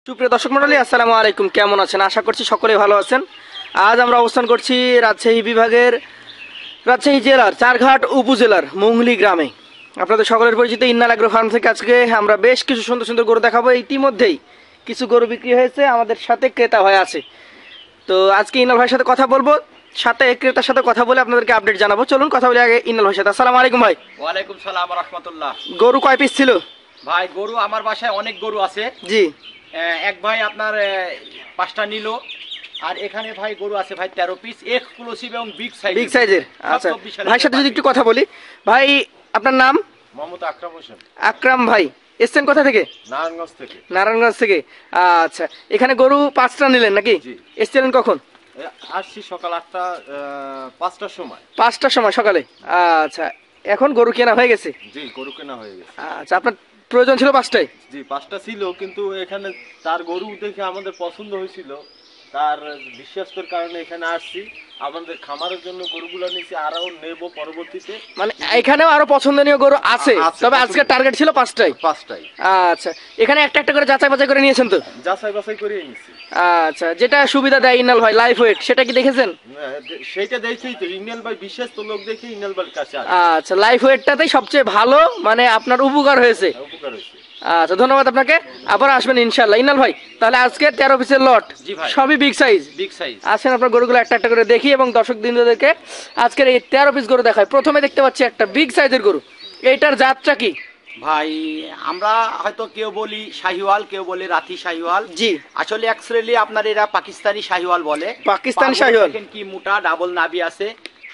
সুপ্রিয় দর্শক মণ্ডলী, আসসালামু আলাইকুম। কেমন আছেন? আশা করছি সকলেই ভালো আছেন। আজ আমরা অবস্থান করছি রাজশাহী জেলার চারঘাট উপজেলার মুংলি গ্রামে। আপনাদের সকলের পরিচিত ইন্নাল অ্যাগ্রো ফার্ম থেকে আজকে আমরা বেশ কিছু সুন্দর সুন্দর গরু দেখাবো। ইতিমধ্যেই কিছু গরু বিক্রি হয়েছে, আমাদের সাথে ক্রেতা ভাই আছে। তো আজকে ইন্নাল ভাইয়ের সাথে কথা বলবো, সাথে ক্রেতার সাথে কথা বলে আপনাদেরকে আপডেট জানাবো। চলুন কথা বলি আগে ইন্নাল ভাইয়ের সাথে। আসসালামু আলাইকুম ভাই। ওয়ালাইকুম সালাম ওয়া রাহমাতুল্লাহ। গরু কয় পিস ছিল ভাই? গরু আমার বাসায় অনেক গরু আছে। জি। এক ভাই আপনার 5টা নিল, আর এখানে ভাই গরু আছে ভাই 13 পিস, এক্সক্লুসিভ এবং বিগ সাইজের। আচ্ছা ভাইয়ের সাথে যদি একটু কথা বলি। ভাই আপনার নাম? মোহাম্মদ আকরাম হোসেন। আকরাম ভাই, এসছেন কোথা থেকে? নারায়ণগঞ্জ থেকে। নারায়ণগঞ্জ থেকে। আচ্ছা, এখানে গরু 5টা নিলেন নাকি? এসছিলেন কখন? আসছি সকাল 8টা 5টার সময়। 5টার সময় সকালে। আচ্ছা, এখন গরু কেনা হয়ে গেছে? জি, গরু কেনা হয়ে গেছে। আচ্ছা, আপনার প্রয়োজন ছিল 5টায়? জি, 5টা ছিল, কিন্তু এখানে তার গরু দেখে আমাদের পছন্দ হয়েছিল, তার বিশ্বাসের কারণে এখানে আসছি। আমাদের খামারের জন্য গরুগুলো নিয়েছি, আরও নেব পরবর্তীতে। মানে এখানেও আরো পছন্দনীয় গরু আছে, তবে আজকে টার্গেট ছিল 5টায়। আচ্ছা, এখানে একটা একটা করে যাচাই বাছাই করে নিয়েছেন তো? যাচাই বাছাই করে নিয়েছি। আচ্ছা, যেটা সুবিধা দেয় ইন্নাল ভাই, লাইফ ওয়েট, সেটা কি দেখেছেন? সেইটা দেখেই তো ইন্নাল ভাই, বিশেষ তো লোক দেখে ইন্নাল ভাইয়ের কাছে আসে। আচ্ছা, লাইফ ওয়েটটাতেই সবচেয়ে ভালো, মানে আপনার উপকার হয়েছে। উপকার হয়েছে। আচ্ছা, ধন্যবাদ আপনাকে। আবার আসবেন ইনশাআল্লাহ। ইন্নাল ভাই, তাহলে আজকে 13 পিসের লট, সবই বিগ সাইজ। আসেন আপনার গরুগুলো একটা একটা করে দেখি এবং দর্শক দিনদেরকে আজকের এই 13 পিস গরু দেখায়। প্রথমে দেখতে পাচ্ছি একটা বিগ সাইজের গরু। এইটার জাতটা কি ভাই? আমরা হয়তো কেউ বলি শাহিওয়াল, কেউ বলে রাতি শাহিওয়াল। জি, আসলে অ্যাকচুয়ালি আপনার এরা পাকিস্তানি শাহিওয়াল বলে। পাকিস্তানি শাহিওয়াল। দেখেন কি মোটা, ডাবল নাভি আছে।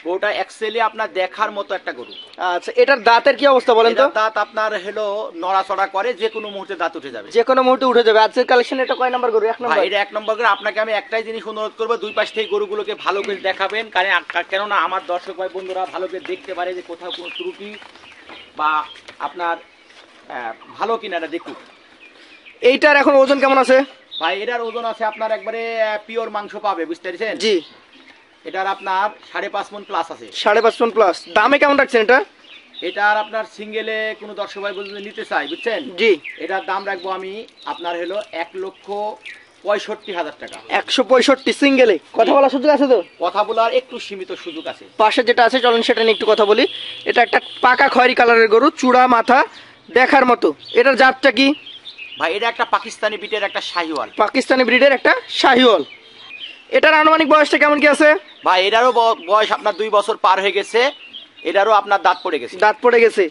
গরুটা অ্যাকচুয়ালি আপনার দেখার মতো একটা গরু। আচ্ছা, এটার দাঁতের কি অবস্থা বলেন তো? দাঁত আপনার হলো নড়াচড়া করে, যে কোনো মুহূর্তে দাঁত উঠে যাবে। যে কোনো মুহূর্তে উঠে যাবে। আজকের কালেকশন এটা কয় নাম্বার গরু? 1 নাম্বার। এটা 1 নম্বর করে। আপনাকে আমি একটাই জিনিস অনুরোধ করবো, দুই পাশ থেকে গরুগুলোকে ভালো করে দেখাবেন, কেননা আমার দর্শক ভাই বন্ধুরা ভালো করে দেখতে পারে যে কোথাও কোনো ত্রুটি বা আপনার ভালো কিনা এটা দেখুক। এইটার এখন ওজন কেমন আছে ভাই? এটার ওজন আছে আপনার একবারে পিওর মাংস পাবে, বুঝতে পেরেছেন? জি। এটার আপনার 5.5 মণ প্লাস আছে। 5.5 মণ প্লাস। দামে কেমন রাখছেন এটা? এটার আপনার সিঙ্গেলে কোনো দর্শক ভাই বন্ধু নিতে চাই, বুঝছেন? জি। এটার দাম রাখবো আমি আপনার হলো 1,65,000 টাকা। 165 সিঙ্গেলে। কথা বলার সুযোগ আছে তো? কথা বলার একটু সীমিত সুযোগ আছে। পাশে যেটা আছে চলেন সেটা নিয়ে একটু কথা বলি। এটা একটা পাকা খয়েরি কালারের গরু, চূড়া মাথা, দেখার মতো। এটার জাতটা কি ভাই? এটা একটা পাকিস্তানি ব্রিডের একটা শাহিওয়াল। পাকিস্তানি ব্রিডের একটা শাহিওয়াল। এটার আনুমানিক বয়সটা কেমন কি আছে? ভাই এটারও বয়স আপনার 2 বছর পার হয়ে গেছে। এটারও আপনার দাঁত পড়ে গেছে। দাঁত পড়ে গেছে।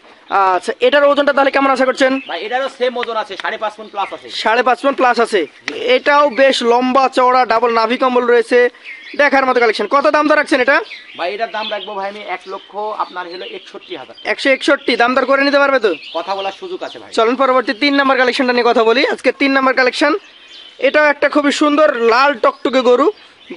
আচ্ছা, এটার ওজনটা তাহলে কেমন আশা করছেন? ভাই এটারও সেম ওজন আছে, 5.5 মণ প্লাস আছে। 5.5 মণ প্লাস আছে। এটাও বেশ লম্বা চওড়া, ডাবল নাভি কম্বল রয়েছে, দেখার মতো কালেকশন। কত দাম দর রাখছেন এটা? ভাই এটার দাম রাখবো ভাই আমি 1,00,000 আপনার হলো 61,000। 161 দাম দর করে নিতে পারবে তো? কথা বলার সুযোগ আছে ভাই। চলুন পরবর্তী 3 নাম্বার কালেকশনটা নিয়ে কথা বলি। আজকে 3 নাম্বার কালেকশন। এটাও একটা খুবই সুন্দর লাল টকটকে গরু।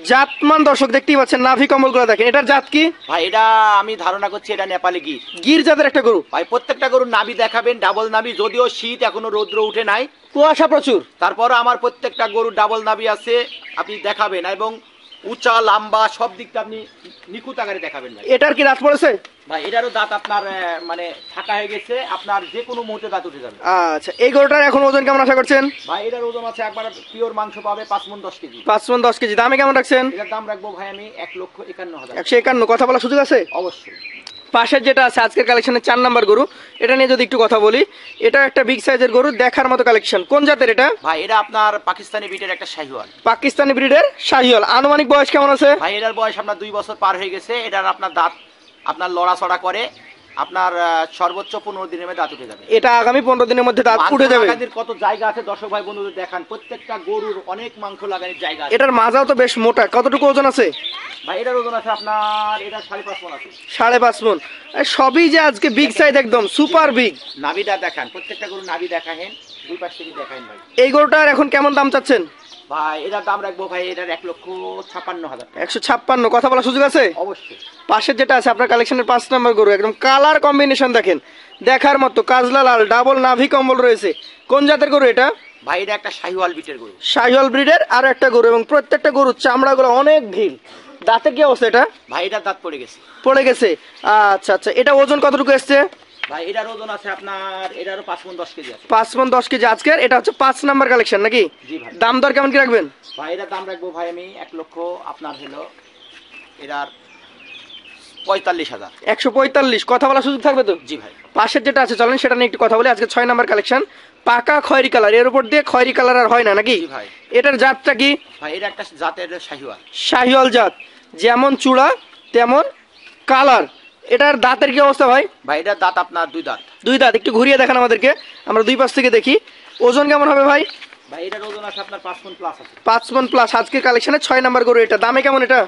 জাতমান দর্শক দেখতেই পাচ্ছেন, নাভি কম্বল গুলো দেখেন। এটার জাত কি? ভাই এটা আমি ধারণা করছি এটা নেপালি গির। গির জাতের একটা গরু। ভাই প্রত্যেকটা গরুর নাভি দেখাবেন ডাবল নাভি, যদিও শীত এখনো রৌদ্র উঠে নাই, কুয়াশা প্রচুর, তারপর আমার প্রত্যেকটা গরুর ডাবল নাভি আছে, আপনি দেখাবেন, এবং উঁচা লম্বা সব দিকটা আপনি নিখুঁত আকারে দেখাবেন ভাই। এটার কি দাঁত পড়েছে? ভাই এটারও দাঁত আপনার মানে ফাঁকা হয়ে গেছে, আপনার যে কোনো মুহূর্তে দাঁত উঠে যাবে। আচ্ছা, এই গরুটার এখন ওজন কেমন আশা করছেন? ভাই এটার ওজন আছে একবার পিওর মাংস পাবে 5 মণ 10 কেজি। 5 মণ 10 কেজি। দামে কেমন রাখছেন? এটার দাম রাখবো ভাই আমি 1,51,000। 151। কথা বলার সুযোগ আছে অবশ্যই। পাশের যেটা আছে আজকের কালেকশনের 4 নাম্বার গরু, এটা নিয়ে যদি একটু কথা বলি। এটা একটা বিগ সাইজের গরু, দেখার মতো কালেকশন। কোন জাতের এটা? ভাই এটা আপনার পাকিস্তানি ব্রিডের একটা শাহিওয়াল। পাকিস্তানি ব্রিডের শাহিওয়াল। আনুমানিক বয়স কেমন আছে? ভাই এটার বয়স আপনার 2 বছর পার হয়ে গেছে। এটার আপনার দাঁত আপনার লড়াচড়া করে, আপনার সর্বোচ্চ 15 দিনের মধ্যে দাঁত উঠে যাবে। এটা আগামী 15 দিনের মধ্যে দাঁত উঠে যাবে। কত জায়গা আছে দর্শক ভাই বন্ধুদের দেখান, প্রত্যেকটা গরুর অনেক মাংস লাগানোর জায়গা আছে। এটার মাজাও তো বেশ মোটা। কতটুকু ওজন আছে? ভাই এটার ওজন আছে আপনার এটা 5.5 মণ আছে। 5.5 মণ। সবই যে আজকে বিগ সাইজ, একদম সুপার বিগ। নাভিটা দেখান, প্রত্যেকটা গরু নাভি দেখাহেন, দুই পাশ থেকে দেখান ভাই। এই গরুটার এখন কেমন দাম চাচ্ছেন? ভাই এটার দাম রাখবো ভাই এটার 1,56,000। 156। কথা বলার সুযোগ আছে? অবশ্যই। পাশের যেটা আছে আপনার কালেকশনের 5 নাম্বার গরু, একদম কালার কম্বিনেশন দেখেন, দেখার মতো, কাজলা লাল, ডাবল নাভি কম্বল রয়েছে। কোন জাতের গরু এটা? ভাই এটা একটা শাহিওয়াল ব্রিডের গরু। শাহিওয়াল ব্রিডের আর একটা গরু, এবং প্রত্যেকটা গরুর চামড়াগুলো অনেক ঢিল। দাঁতে কি অবস্থা এটা? ভাই এটার দাঁত পড়ে গেছে। পড়ে গেছে। আচ্ছা আচ্ছা, এটা ওজন কতটুকু এসছে? ভাই এটার ওজন আছে আপনার, এটারও 5 মণ 10 কেজি আছে। 5 মণ 10 কেজি আজকের, এটা হচ্ছে 5 নাম্বার কালেকশন নাকি? জি ভাই। দাম দর কেমন কি রাখবেন? ভাই এটার দাম রাখবো ভাই আমি 1 লক্ষ আপনার হলো এটার 45,000। 145, কথা বলার সুযোগ থাকবে তো? জি ভাই। পাশের যেটা আছে চলেন সেটা নিয়ে একটু কথা বলি। আজকে 6 নাম্বার কালেকশন, পাকা খয়েরি কালার, এর উপর দিয়ে খয়েরি কালার আর হয় না নাকি? জি ভাই। এটার জাতটা কি? ভাই এটা একটা জাতের শাহিওয়াল। শাহিওয়াল জাত, যেমন চূড়া তেমন কালার। এটার দাঁতের কি অবস্থা ভাই? ভাই এটার দাঁত আপনার 2 দাঁত। 2 দাঁত, একটু ঘুরিয়ে দেখান আমাদেরকে, আমরা 2 পাশ থেকে দেখি। ওজন কেমন হবে ভাই? ভাই এটার ওজন আছে আপনার 5 মণ প্লাস আছে। 5 মণ প্লাস আজকের কালেকশনে 6 নাম্বার গরু। এটা দামে কেমন এটা?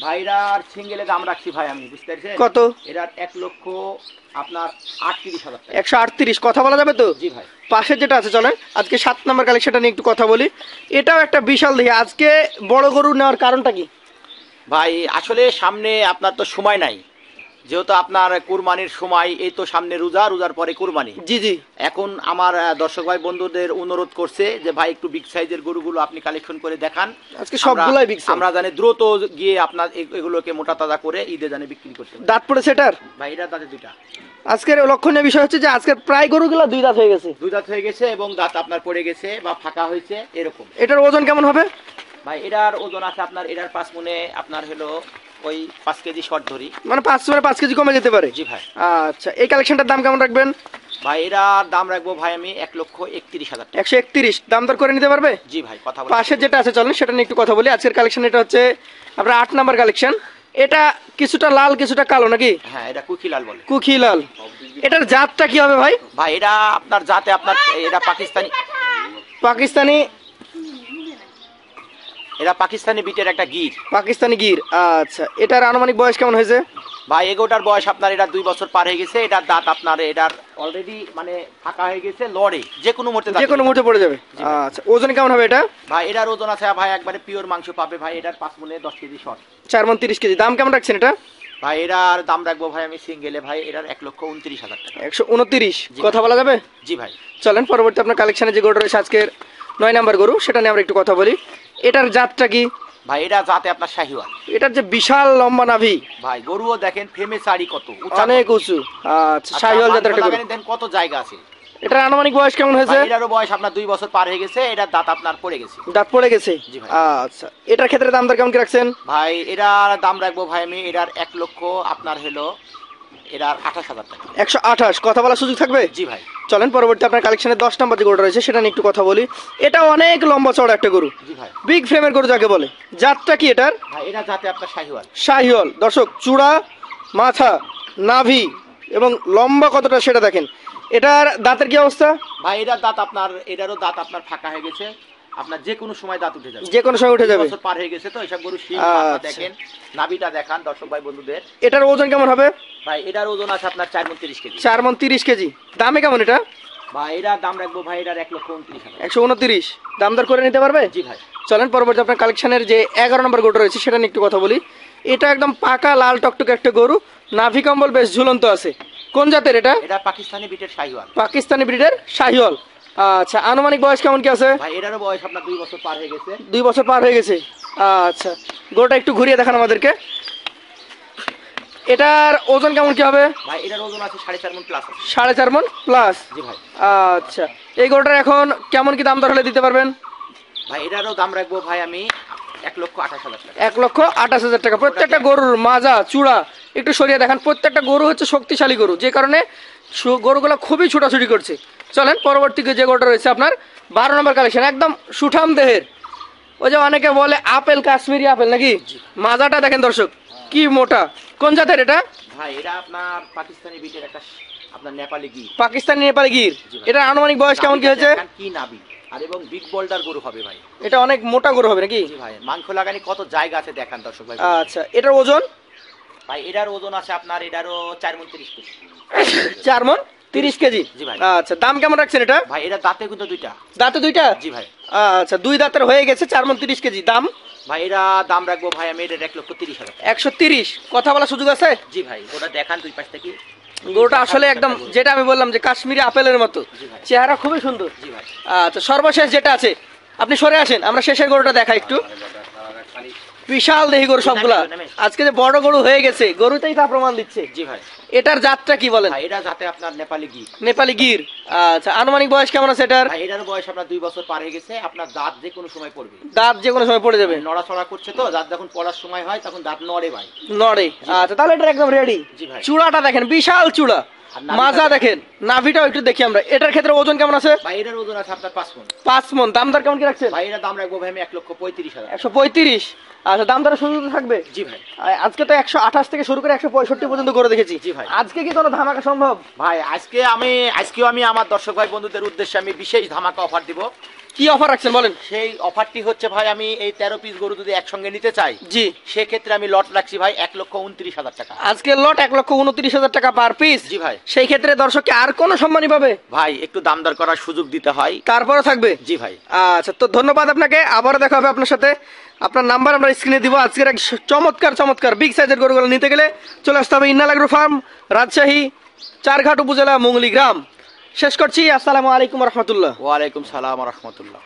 ভাই এটার সিঙ্গেলে দাম রাখছি ভাই আমি, বুঝতে পারছেন? কত? এটার 1 লক্ষ আপনার 38,000 টাকা। 138, কথা বলা যাবে তো? জি ভাই। পাশের যেটা আছে চলেন আজকে 7 নাম্বার কালেকশনটা নিয়ে একটু কথা বলি। এটাও একটা বিশাল দেখি। আজকে বড় গরু নেওয়ার কারণটা কি ভাই আসলে সামনে আপনার তো সময় নাই, যেহেতু আপনার কুরবানির সময়, এই তো সামনে রোজা, রোজার পরে কুরবানি। জি জি। এখন আমার দর্শক ভাই বন্ধুদের অনুরোধ করছে যে ভাই একটু বিগ সাইজের গরুগুলো আপনি কালেকশন করে দেখান, আজকে সবগুলাই বিগ সাইজ। আমরা জানি দ্রুত গিয়ে আপনার এগুলোকে মোটা তাজা করে ঈদে জানে বিক্রি করতে পারি। দাঁত পড়েছে এটার? ভাই এটা দাঁতে 2টা। আজকের লক্ষণীয় বিষয় হচ্ছে যে আজকের প্রায় গরুগুলো 2 দাঁত হয়ে গেছে। 2 দাঁত হয়ে গেছে এবং দাঁত আপনার পড়ে গেছে বা ফাঁকা হয়েছে এরকম। এটার ওজন কেমন হবে? ভাই এটার ওজন আছে আপনার, এটার 5 মণে আপনার হলো ওই 5 কেজি শর্ট ধরি, মানে 5 কেজি কমে যেতে পারে। জি ভাই। আচ্ছা, এই কালেকশনটার দাম কেমন রাখবেন? ভাই এটার দাম রাখবো ভাই আমি 1 লক্ষ 31,000 টাকা। 131, দাম দর করে নিতে পারবে? জি ভাই, কথা বলি। পাশের যেটা আছে চলেন সেটা নিয়ে একটু কথা বলি। আজকের কালেকশন এটা হচ্ছে আপনার 8 নাম্বার কালেকশন। এটা কিছুটা লাল কিছুটা কালো নাকি? হ্যাঁ এটা কুকিলাল বলে। কুকি লাল। এটার জাতটা কি হবে ভাই? ভাই এটা আপনার জাতে আপনার এটা পাকিস্তানি, পাকিস্তানি, এটা পাকিস্তানি বিটের একটা গির। পাকিস্তানি গির। আচ্ছা, এটার আনুমানিক বয়স কেমন হয়েছে? ভাই এগোটার বয়স আপনার এটা 2 বছর পার হয়ে গেছে। এটার দাঁত আপনার এটার অলরেডি মানে ফাঁকা হয়ে গেছে, লড়ে যে কোনো মুহূর্তে যে কোনো মুহূর্তে পড়ে যাবে। জি ভাই। আচ্ছা, ওজন কেমন হবে এটা? ভাই এটার ওজন আছে ভাই একবারে পিওর মাংস পাবে ভাই, এটার 5 মণে 10 কেজি শর্ট। 4 মণ 30 কেজি। দাম কেমন রাখছেন এটা? ভাই এটার দাম রাখবো ভাই আমি সিঙ্গেলে ভাই এটার 1 লক্ষ 29,000 টাকা। 129, জি কথা ভাই। বলা যাবে? জি ভাই। চলেন পরবর্তী আপনার কালেকশনে যে গরু রয়েছে আজকের 9 নাম্বার গরু, সেটা নিয়ে আমরা একটু কথা বলি। এটার জাতটা কি? ভাই এটা জাতে আপনার শাহিওয়াল। এটার যে বিশাল লম্বা নাভি, ভাই গরুও দেখেন ফেমে চারি কত উঁচা, অনেক উঁচু। আচ্ছা, শাহিওয়াল জাতের একটা গরু। দেখেন কত জায়গা আছে। এটার আনুমানিক বয়স কেমন হয়েছে? ভাই এটারও বয়স আপনার 2 বছর পার হয়ে গেছে, এটার দাঁত আপনার পড়ে গেছে। দাঁত পড়ে গেছে। জি ভাই। আচ্ছা, এটার ক্ষেত্রে দাম দর কেমন কি রাখছেন? ভাই এটার দাম রাখবো ভাই আমি এটার 1 লক্ষ আপনার হলো এটার 28,000 টাকা। 128, কথা বলার সুযোগ থাকবে? জি ভাই। চলেন পরবর্তী আপনার কালেকশনে 10 নাম্বার যে গরুটা রয়েছে সেটা নিয়ে একটু কথা বলি। এটা অনেক লম্বা চড়া একটা গরু, জি ভাই। বিগ ফ্রেমের গরু যাকে বলে। জাতটা কি এটার? ভাই এটা জাতে আপনার শাহিওয়াল। শাহিওয়াল। দর্শক, চূড়া, মাথা, নাভি এবং লম্বা কতটা সেটা দেখেন। এটার দাঁতের কি অবস্থা? ভাই এটার দাঁত আপনার, এটারও দাঁত আপনার ফাঁকা হয়ে গেছে, আপনার যে কোনো সময় দাঁত উঠে যাবে, যে কোনো সময় উঠে 2 যাবে। বছর পার হয়ে গেছে তো এসব গরু শিং আচ্ছা। মাথা দেখেন, নাভিটা দেখান দর্শক ভাই বন্ধুদের। এটার ওজন কেমন হবে? ভাই এটার ওজন আছে আপনার 4 মণ 30 কেজি। 4 মণ 30 কেজি। দামে কেমন এটা? ভাই এটার দাম রাখবো ভাই এটার 1 লক্ষ 29,000। 129, দাম দর করে নিতে পারবে? জি ভাই। চলেন পরবর্তী আপনার কালেকশনের যে 11 নম্বর গরুটা রয়েছে সেটা নিয়ে একটু কথা বলি। এটা একদম পাকা লাল টকটকে একটা গরু, নাভি কম্বল বেশ ঝুলন্ত আছে। কোন জাতের এটা? এটা পাকিস্তানি বিটের শাহিওয়াল। পাকিস্তানি ব্রিডের শাহিওয়াল। আচ্ছা, আনুমানিক বয়স কেমন কি আছে? ভাই এটারও বয়স আপনার 2 বছর পার হয়ে গেছে। 2 বছর পার হয়ে গেছে। আচ্ছা, গরুটা একটু ঘুরিয়ে দেখান আমাদেরকে। এটার ওজন কেমন কি হবে? ভাই এটার ওজন আছে 4.5 মণ প্লাস আছে। 4.5 মণ প্লাস। জি ভাই। আচ্ছা, এই গরুটার এখন কেমন কি দাম দর হলে দিতে পারবেন? ভাই এটারও দাম রাখবো ভাই আমি 1 লক্ষ 28,000 টাকা। 1,28,000 টাকা। প্রত্যেকটা গরুর মাজা চূড়া একটু সরিয়ে দেখান। প্রত্যেকটা গরু হচ্ছে শক্তিশালী গরু, যে কারণে গরুগুলো খুবই ছুটাছুটি করছে। চলেন পরবর্তী যে গরুটা রয়েছে আপনার 12 নম্বর কালেকশন, একদম সুঠাম দেহের। ওই যে অনেকে বলে আপেল, কাশ্মীরি আপেল নাকি? মাজাটা দেখেন দর্শক, কি মোটা। কোন জাতের এটা? ভাই এটা আপনার পাকিস্তানি বিটের একটা আপনার নেপালি গির। পাকিস্তানি নেপালি গির। জি ভাই। এটা আনুমানিক বয়স কেমন কি হয়েছে? দেখেন কি নাবি, আর এবং বিগ বোল্ডার গরু হবে ভাই। এটা অনেক মোটা গরু হবে নাকি? জি ভাই, মাংস লাগানি কত জায়গা আছে দেখান দর্শক ভাই। আচ্ছা, এটার ওজন? ভাই এটার ওজন আছে আপনার এটারও 4 মণ 30 কেজি। 4 মণ 30 কেজি। জি ভাই। আচ্ছা, দাম কেমন রাখছেন এটা? ভাই এটা দাঁতে কিন্তু 2টা। দাঁতে 2টা? জি ভাই। আচ্ছা, 2 দাঁতের হয়ে গেছে, 4 মণ 30 কেজি। দাম? ভাই এটা দাম রাখবো ভাই আমি এটার 1 লক্ষ 30,000। 130, কথা বলার সুযোগ আছে? জি ভাই, ওটা দেখান দুই পাশ থেকে। গরুটা আসলে একদম যেটা আমি বললাম যে কাশ্মীরি আপেলের মতো, জি ভাই। চেহারা খুবই সুন্দর। জি ভাই। আচ্ছা, সর্বশেষ যেটা আছে, আপনি সরে আসেন, আমরা শেষের গরুটা দেখাই একটু। বিশাল দেহি গরু সবগুলা। নামে। আজকে যে বড় গরু হয়ে গেছে, গরুতেই তা প্রমাণ দিচ্ছে। জি ভাই। এটার জাতটা কি বলেন? ভাই এটা যাতে আপনার নেপালি গির। নেপালি গির। আচ্ছা, আনুমানিক বয়স কেমন আছে এটার? ভাই এটার বয়স আপনার 2 বছর পার হয়ে গেছে, আপনার দাঁত যে কোনো সময় পড়বে। দাঁত যে কোনো সময় পড়ে যাবে। নড়াচড়া করছে তো, দাঁত যখন পড়ার সময় হয় তখন দাঁত নড়ে ভাই। নড়ে। আচ্ছা, তাহলে এটা একদম রেডি। জি ভাই। চূড়াটা দেখেন, বিশাল চূড়া। আর নাভিটা মাজা দেখেন, নাভিটাও একটু দেখি আমরা। এটার ক্ষেত্রে ওজন কেমন আছে? ভাই এটার ওজন আছে আপনার 5 মণ। 5 মণ। দাম দর কেমন কি রাখছেন? ভাই এটার দাম রাখবো ভাই আমি 1,35,000। 135। আচ্ছা, দাম দর সুযোগ থাকবে? জি ভাই। আজকে তো 128 থেকে শুরু করে 165 পর্যন্ত করে দেখেছি। জি ভাই। আজকে কি কোনো ধামাকা সম্ভব? ভাই আজকেও আমি আমার দর্শক ভাই বন্ধুদের উদ্দেশ্যে আমি বিশেষ ধামাকা অফার দিব। কি অফার রাখছেন বলেন? সেই অফারটি হচ্ছে ভাই, আমি এই 13 পিস গরু যদি একসঙ্গে নিতে চাই, জি, সেক্ষেত্রে আমি লট রাখছি ভাই 1,29,000 টাকা। আজকে লট 1,29,000 টাকা পার পিস। জি ভাই। সেই ক্ষেত্রে দর্শককে আর কোনো সম্মানই পাবে? ভাই একটু দাম দর করার সুযোগ দিতে হয়। তারপরে থাকবে? জি ভাই। আচ্ছা, তো ধন্যবাদ আপনাকে। আবারও দেখা হবে আপনার সাথে। আপনার নাম্বার আমরা স্ক্রিনে দিব। আজকের এক চমৎকার বিগ সাইজের গরুগুলো নিতে গেলে চলে আসতে হবে ইন্নাল এগ্রো ফার্ম, রাজশাহী, চারঘাট উপজেলা, মুঙ্গলি গ্রাম। শেষ করছি। আসসালামু আলাইকুম রহমতুল্লাহ। ওয়ালাইকুম সালাম রহমতুল্লাহ।